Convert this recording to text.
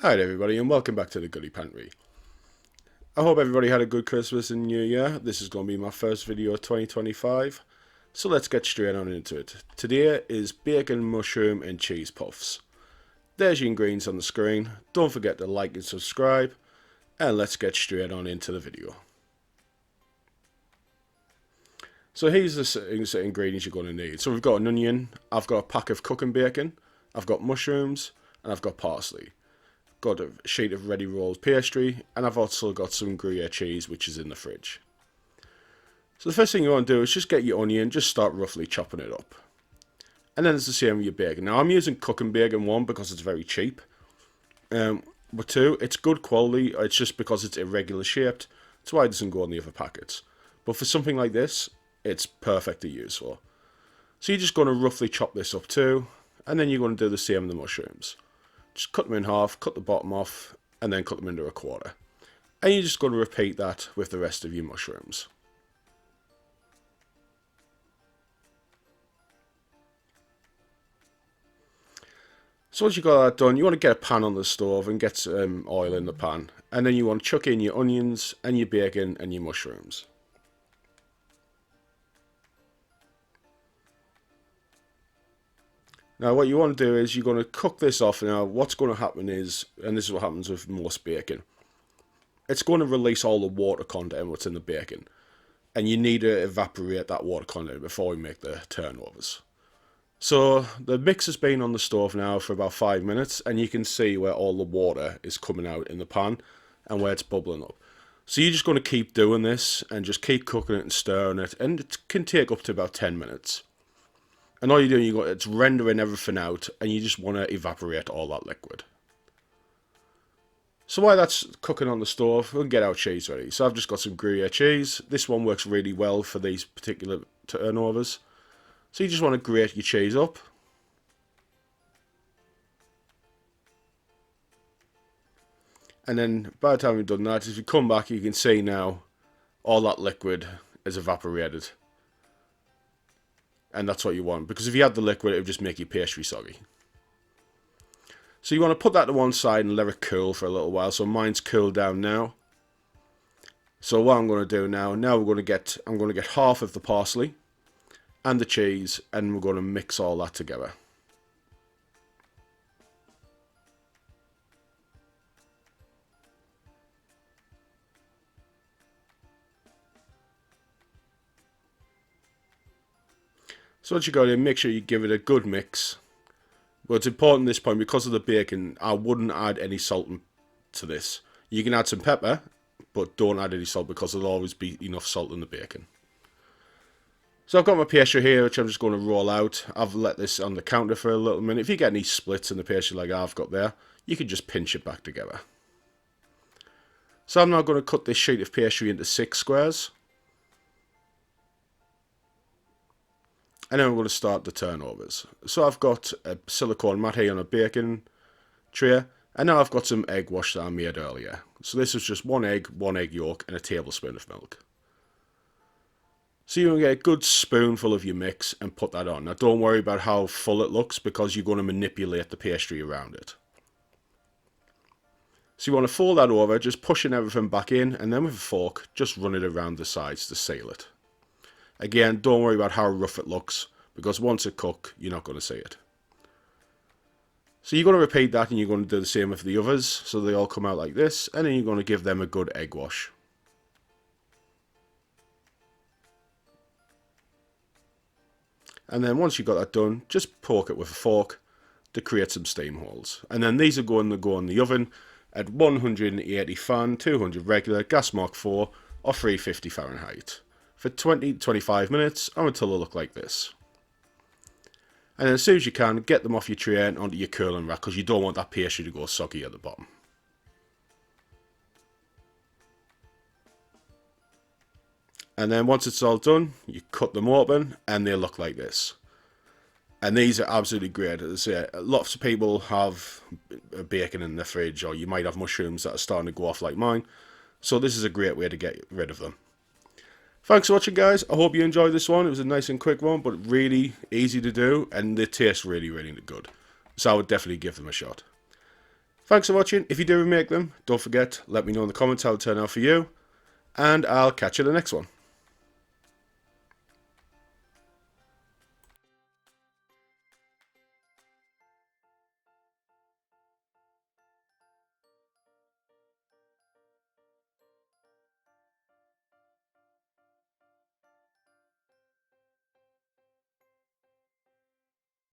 Alright everybody, and welcome back to the Goody Pantry. I hope everybody had a good Christmas and New Year. This is going to be my first video of 2025, so let's get straight on into it. Today is bacon, mushroom and cheese puffs. There's your ingredients on the screen. Don't forget to like and subscribe, and let's get straight on into the video. So here's the ingredients you're going to need. So we've got an onion, I've got a pack of cooking bacon, I've got mushrooms, and I've got parsley. Got a sheet of ready rolled pastry, and I've also got some Gruyere cheese which is in the fridge. So the first thing you want to do is just get your onion, just start roughly chopping it up. And then it's the same with your bacon. Now I'm using cooking bacon, one, because it's very cheap. But two, it's good quality, it's just because it's irregular shaped, that's why it doesn't go on the other packets. But for something like this, it's perfect to use for. So you're just going to roughly chop this up too, and then you're going to do the same with the mushrooms. Just cut them in half, cut the bottom off, and then cut them into a quarter. And you're just going to repeat that with the rest of your mushrooms. So once you've got that done, you want to get a pan on the stove and get some oil in the pan. And then you want to chuck in your onions and your bacon and your mushrooms. Now what you want to do is you're going to cook this off. Now what's going to happen is, and this is what happens with most bacon, it's going to release all the water content what's in the bacon. And you need to evaporate that water content before we make the turnovers. So the mix has been on the stove now for about 5 minutes, and you can see where all the water is coming out in the pan and where it's bubbling up. So you're just going to keep doing this and just keep cooking it and stirring it, and it can take up to about 10 minutes. And all you're doing, it's rendering everything out, and you just want to evaporate all that liquid. So while that's cooking on the stove, we'll get our cheese ready. So I've just got some Gruyere cheese. This one works really well for these particular turnovers. So you just want to grate your cheese up. And then by the time you've done that, if you come back, you can see now all that liquid is evaporated. And that's what you want, because if you had the liquid, it would just make your pastry soggy. So you want to put that to one side and let it cool for a little while. So mine's cooled down now. So what I'm going to do now I'm going to get half of the parsley and the cheese, and we're going to mix all that together. So once you go in, make sure you give it a good mix. But it's important at this point, because of the bacon, I wouldn't add any salt to this. You can add some pepper, but don't add any salt because there'll always be enough salt in the bacon. So I've got my pastry here, which I'm just going to roll out. I've let this on the counter for a little minute. If you get any splits in the pastry like I've got there, you can just pinch it back together. So I'm now going to cut this sheet of pastry into 6 squares. And then we're going to start the turnovers. So I've got a silicone mat here on a baking tray. And now I've got some egg wash that I made earlier. So this is just one egg yolk, and a tablespoon of milk. So you're going to get a good spoonful of your mix and put that on. Now don't worry about how full it looks, because you're going to manipulate the pastry around it. So you want to fold that over, just pushing everything back in, and then with a fork, just run it around the sides to seal it. Again, don't worry about how rough it looks, because once it cooks, you're not going to see it. So you're going to repeat that, and you're going to do the same with the others, so they all come out like this, and then you're going to give them a good egg wash. And then once you've got that done, just poke it with a fork to create some steam holes. And then these are going to go in the oven at 180 fan, 200 regular, gas mark 4, or 350 Fahrenheit. For 20-25 minutes, or until they look like this. And then as soon as you can, get them off your tray and onto your cooling rack, because you don't want that pastry to go soggy at the bottom. And then once it's all done, you cut them open, and they look like this. And these are absolutely great. As I say, lots of people have bacon in their fridge, or you might have mushrooms that are starting to go off like mine. So this is a great way to get rid of them. Thanks for watching, guys. I hope you enjoyed this one. It was a nice and quick one, but really easy to do, and they taste really, really good. So I would definitely give them a shot. Thanks for watching. If you do remake them, don't forget, let me know in the comments how it turned out for you. And I'll catch you in the next one.